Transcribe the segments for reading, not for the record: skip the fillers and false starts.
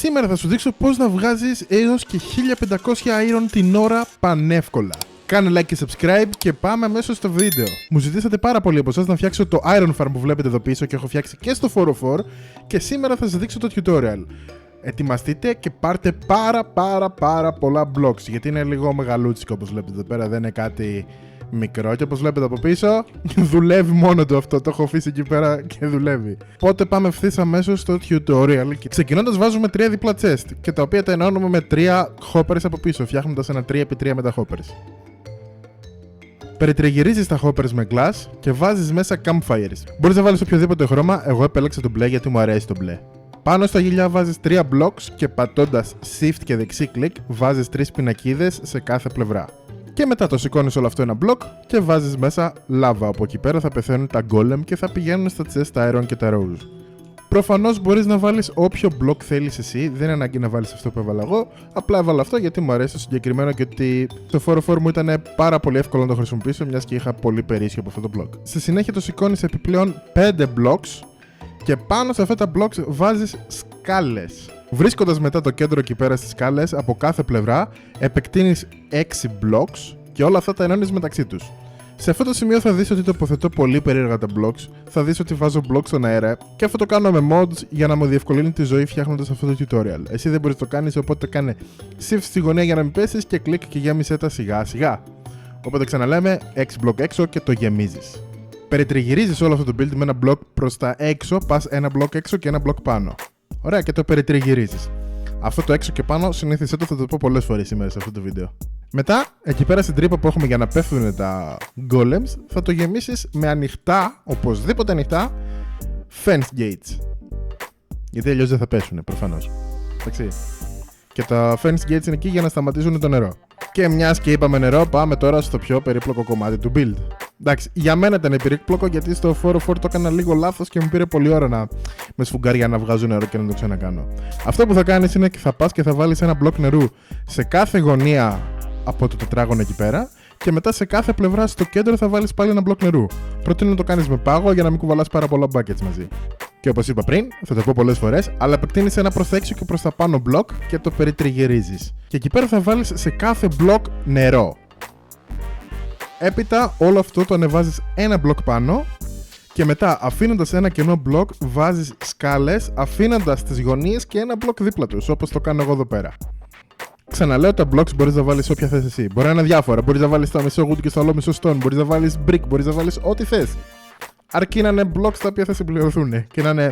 Σήμερα θα σου δείξω πώς να βγάζεις έως και 1500 iron την ώρα πανεύκολα. Κάνε like και subscribe και πάμε αμέσως στο βίντεο. Μου ζητήσατε πάρα πολύ από εσάς να φτιάξω το Iron Farm που βλέπετε εδώ πίσω και έχω φτιάξει και στο 404 και σήμερα θα σας δείξω το tutorial. Ετοιμαστείτε και πάρτε πάρα πολλά blocks, γιατί είναι λίγο μεγαλούτσικο όπως βλέπετε εδώ πέρα, δεν είναι κάτι μικρό και όπως βλέπετε από πίσω δουλεύει μόνο του αυτό, το έχω αφήσει εκεί πέρα και δουλεύει. Οπότε πάμε ευθύς αμέσως στο tutorial και ξεκινώντας βάζουμε 3 διπλά chest και τα οποία τα ενώνουμε με 3 hoppers από πίσω, φτιάχνοντας ένα 3x3 με τα hoppers. Περιτριγυρίζεις τα hoppers με glass και βάζεις μέσα campfires. Μπορείς να βάλεις οποιοδήποτε χρώμα, εγώ επέλεξα το μπλε γιατί μου αρέσει το μπλε. Πάνω στα γυλιά βάζεις 3 blocks και πατώντας shift και δεξί κλικ βάζεις 3 πινακίδες σε κάθε πλευρά. Και μετά το σηκώνεις όλο αυτό ένα block και βάζεις μέσα λάβα. Από εκεί πέρα θα πεθαίνουν τα golem και θα πηγαίνουν στα chest, τα iron και τα rose. Προφανώς μπορείς να βάλεις όποιο block θέλεις εσύ, δεν είναι ανάγκη να βάλεις αυτό που έβαλα εγώ. Απλά έβαλα αυτό γιατί μου αρέσει το συγκεκριμένο και ότι το 404 μου ήταν πάρα πολύ εύκολο να το χρησιμοποιήσω, μιας και είχα πολύ περίσσιο από αυτό το block. Στη συνέχεια το σηκώνεις επιπλέον 5 blocks και πάνω σε αυτά τα blocks βάζεις σκάλες. Βρίσκοντας μετά το κέντρο εκεί πέρα στις σκάλες από κάθε πλευρά, επεκτείνεις 6 blocks και όλα αυτά τα ενώνεις μεταξύ τους. Σε αυτό το σημείο θα δεις ότι τοποθετώ πολύ περίεργα τα blocks, θα δεις ότι βάζω blocks στον αέρα και αυτό το κάνω με mods για να μου διευκολύνει τη ζωή φτιάχνοντας αυτό το tutorial. Εσύ δεν μπορείς να το κάνεις, οπότε κάνε shift στη γωνία για να μην πέσεις και κλικ και γέμισε τα σιγά σιγά. Οπότε ξαναλέμε 6 block έξω και το γεμίζεις. Περιτριγυρίζεις όλο αυτό το build με ένα block προς τα έξω, πας ένα block έξω και ένα block πάνω. Ωραία, και το περιτριγυρίζεις. Αυτό το έξω και πάνω συνήθισέ το, θα το πω πολλές φορές σήμερα σε αυτό το βίντεο. Μετά, εκεί πέρα στην τρύπα που έχουμε για να πέφτουν τα golems, θα το γεμίσεις με ανοιχτά, οπωσδήποτε ανοιχτά, fence gates. Γιατί αλλιώς δεν θα πέσουν, προφανώς. Εντάξει. Και τα fence gates είναι εκεί για να σταματήσουν το νερό. Και μιας και είπαμε νερό, πάμε τώρα στο πιο περίπλοκο κομμάτι του build. Εντάξει, για μένα ήταν περίπλοκο γιατί στο 404 το έκανα λίγο λάθος και μου πήρε πολλή ώρα με σφουγγάρια να βγάζω νερό και να το ξανακάνω. Αυτό που θα κάνεις είναι και θα πας και θα βάλεις ένα μπλοκ νερού σε κάθε γωνία από το τετράγωνο εκεί πέρα και μετά σε κάθε πλευρά στο κέντρο θα βάλεις πάλι ένα μπλοκ νερού. Προτείνω να το κάνεις με πάγο για να μην κουβαλάς πάρα πολλά buckets μαζί. Και όπως είπα πριν, θα το πω πολλές φορές, αλλά επεκτείνεις ένα προς τα έξω και προς τα πάνω μπλοκ και το περιτριγυρίζεις. Και εκεί πέρα θα βάλεις σε κάθε μπλοκ νερό. Έπειτα όλο αυτό το ανεβάζεις ένα μπλοκ πάνω και μετά αφήνοντας ένα κενό μπλοκ βάζεις σκάλες αφήνοντας τις γωνίες και ένα μπλοκ δίπλα τους, όπως το κάνω εγώ εδώ πέρα. Ξαναλέω, τα blocks μπορείς να βάλεις όποια θες εσύ. Μπορεί να είναι διάφορα. Μπορείς να βάλεις το μισό wood και στο άλλο μισό stone. Μπορείς να βάλεις brick. Μπορείς να βάλεις ό,τι θες. Αρκεί να είναι blocks τα οποία θα συμπληρωθούν και να είναι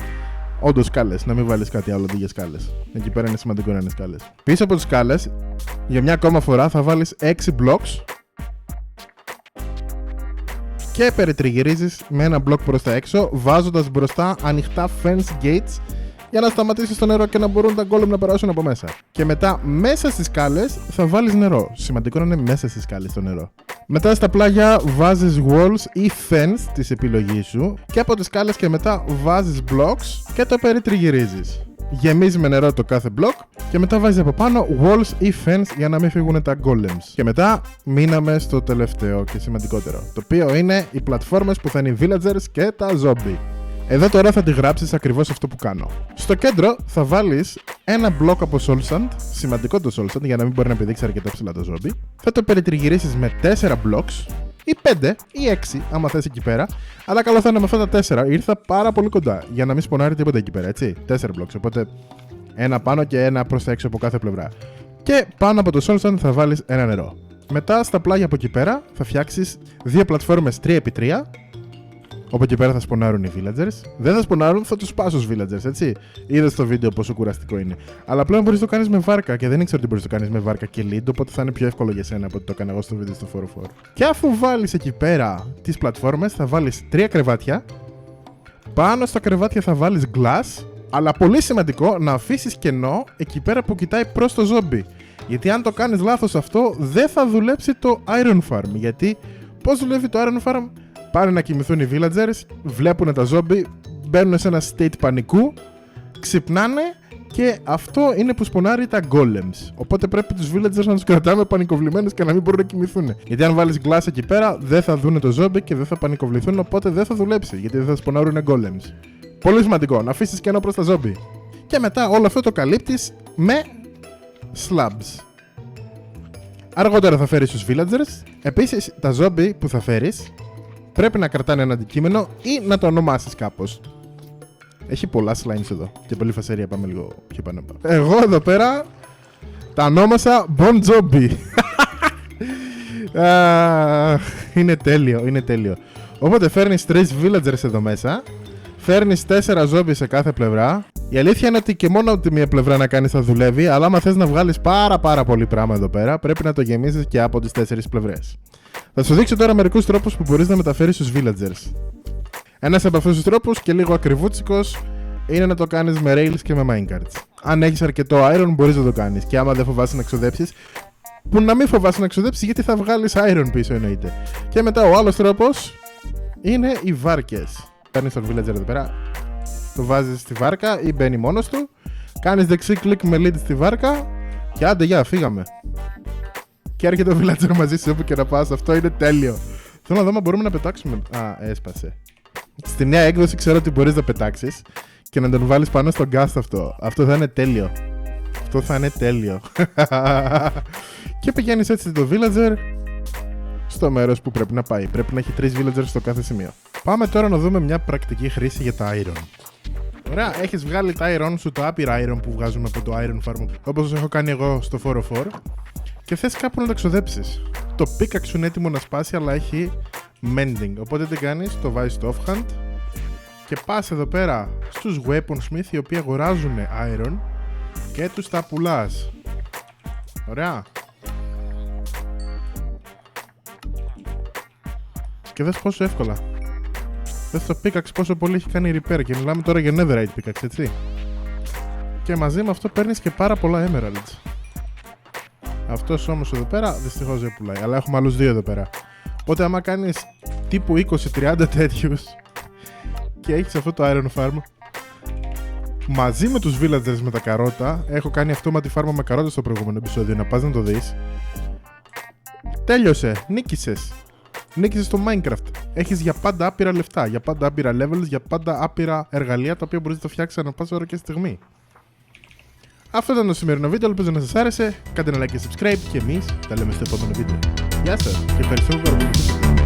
όντως σκάλες. Να μην βάλεις κάτι άλλο αντί για σκάλες. Εκεί πέρα είναι σημαντικό να είναι σκάλες. Πίσω από τις σκάλες, για μια ακόμα φορά θα βάλεις 6 blocks και περιτριγυρίζεις με ένα block προς τα έξω, βάζοντας μπροστά ανοιχτά fence gates για να σταματήσεις το νερό και να μπορούν τα golem να περάσουν από μέσα. Και μετά μέσα στις σκάλες θα βάλεις νερό. Σημαντικό να είναι μέσα στις σκάλες το νερό. Μετά στα πλάγια βάζεις walls ή fence της επιλογής σου και από τις σκάλες και μετά βάζεις blocks και το περιτριγυρίζεις. Γεμίζει με νερό το κάθε block και μετά βάζεις από πάνω walls ή fence για να μην φύγουν τα golems. Και μετά μείναμε στο τελευταίο και σημαντικότερο, το οποίο είναι οι πλατφόρμες που θα είναι οι villagers και τα zombie. Εδώ τώρα θα τη γράψεις ακριβώς αυτό που κάνω. Στο κέντρο θα βάλεις ένα μπλοκ από soul sand, σημαντικό το soul sand για να μην μπορεί να πηδήξει αρκετά ψηλά το zombie. Θα το περιτριγυρίσεις με 4 blocks ή 5 ή 6 άμα θες εκεί πέρα, αλλά καλό θα είναι με αυτά τα 4, ήρθα πάρα πολύ κοντά για να μην σπονάρει τίποτα εκεί πέρα, έτσι. 4 blocks, οπότε ένα πάνω και ένα προς τα έξω από κάθε πλευρά. Και πάνω από το soul sand θα βάλεις ένα νερό. Μετά στα πλάγια από εκεί πέρα θα φτιάξεις 2 πλατφόρμες 3x3. Όπου εκεί πέρα θα σπονάρουν οι villagers. Δεν θα σπονάρουν, θα τους σπάσω στους villagers, έτσι. Είδες στο βίντεο πόσο κουραστικό είναι. Αλλά πλέον μπορείς να το κάνεις με βάρκα και δεν ήξερα ότι μπορείς να το κάνεις με βάρκα και lead, οπότε θα είναι πιο εύκολο για σένα από ότι το έκανα εγώ στο βίντεο στο 404. Και αφού βάλεις εκεί πέρα τις πλατφόρμες, θα βάλεις 3 κρεβάτια. Πάνω στα κρεβάτια θα βάλεις glass, αλλά πολύ σημαντικό να αφήσεις κενό εκεί πέρα που κοιτάει προς το zombie. Γιατί αν το κάνεις λάθος αυτό, δεν θα δουλέψει το Iron Farm. Γιατί πώς δουλεύει το Iron Farm? Πάνε να κοιμηθούν οι villagers, βλέπουν τα zombie, μπαίνουν σε ένα state πανικού, ξυπνάνε και αυτό είναι που σπονάρει τα golems. Οπότε πρέπει τους villagers να τους κρατάμε πανικοβλημένους και να μην μπορούν να κοιμηθούν. Γιατί αν βάλεις glass εκεί πέρα, δεν θα δούνε το zombie και δεν θα πανικοβληθούν, οπότε δεν θα δουλέψει, γιατί δεν θα σπονάρουν golems. Πολύ σημαντικό, να αφήσεις κενό προς τα zombie. Και μετά όλο αυτό το καλύπτεις με slabs. Αργότερα θα φέρεις τους villagers. Επίσης, τα ζόμπι που θα φέρεις πρέπει να κρατάνε ένα αντικείμενο ή να το ονομάσεις κάπως. Έχει πολλά slimes εδώ και πολύ φασαρία, πάμε λίγο πιο πάνω. Εγώ εδώ πέρα τα ονόμασα Bon Zombie. Είναι τέλειο, είναι τέλειο. Οπότε φέρνεις 3 villagers εδώ μέσα. Φέρνεις 4 ζόμπι σε κάθε πλευρά. Η αλήθεια είναι ότι και μόνο από τη μία πλευρά να κάνεις θα δουλεύει, αλλά άμα θες να βγάλεις πάρα πολύ πράγμα εδώ πέρα, πρέπει να το γεμίσεις και από τις 4 πλευρές. Θα σου δείξω τώρα μερικούς τρόπους που μπορείς να μεταφέρεις τους villagers. Ένας από αυτούς τους τρόπους και λίγο ακριβούτσικος είναι να το κάνεις με rails και με minecarts. Αν έχεις αρκετό iron μπορείς να το κάνεις και άμα δεν φοβάσαι να ξοδέψεις, που να μην φοβάσαι να ξοδέψεις γιατί θα βγάλεις iron πίσω εννοείται. Και μετά ο άλλος τρόπος είναι οι βάρκες. Παίρνεις τον villager εδώ πέρα, το βάζεις στη βάρκα ή μπαίνει μόνος του, κάνεις δεξί κλικ με lead στη βάρκα και άντε γεια, φύγαμε. Και έρχεται ο villager μαζί σου όπου και να πας, αυτό είναι τέλειο. Θέλω να δω αν μπορούμε να πετάξουμε. Α, έσπασε. Στη νέα έκδοση ξέρω ότι μπορείς να πετάξεις και να τον βάλεις πάνω στον cast αυτό. Αυτό θα είναι τέλειο. Αυτό θα είναι τέλειο. Και πηγαίνεις έτσι το villager στο μέρος που πρέπει να πάει. Πρέπει να έχει 3 villagers στο κάθε σημείο. Πάμε τώρα να δούμε μια πρακτική χρήση για τα iron. Ωραία, έχεις βγάλει τα iron σου, το άπειρα iron που βγάζουμε από το iron farm, όπως έχω κάνει εγώ στο 404, και θες κάπου να τα ξοδέψεις. Το pickaxe σου είναι έτοιμο να σπάσει, αλλά έχει mending. Οπότε τι κάνεις, το βάζεις στο offhand και πας εδώ πέρα στους weaponsmith οι οποίοι αγοράζουν iron και τους τα πουλάς. Ωραία. Και δες πόσο εύκολα. Δες το pickaxe πόσο πολύ έχει κάνει repair και μιλάμε τώρα για netherite pickaxe, έτσι. Και μαζί με αυτό παίρνεις και πάρα πολλά emeralds. Αυτός όμως εδώ πέρα δυστυχώς δεν πουλάει, αλλά έχουμε άλλους 2 εδώ πέρα. Οπότε άμα κάνεις τύπου 20-30 τέτοιους και έχεις αυτό το iron farm μαζί με τους villagers με τα καρότα, έχω κάνει αυτόματη φάρμα με καρότα στο προηγούμενο επεισόδιο, να πας να το δεις. Τέλειωσε, νίκησες. Νίκησες στο Minecraft. Έχεις για πάντα άπειρα λεφτά, για πάντα άπειρα levels, για πάντα άπειρα εργαλεία τα οποία μπορείς να το φτιάξεις ανά πάσα ώρα και στιγμή. Αυτό ήταν το σημερινό βίντεο, ελπίζω να σας άρεσε. Κάντε ένα like και subscribe και εμείς τα λέμε στο επόμενο βίντεο. Γεια σας και ευχαριστώ πάρα πολύ.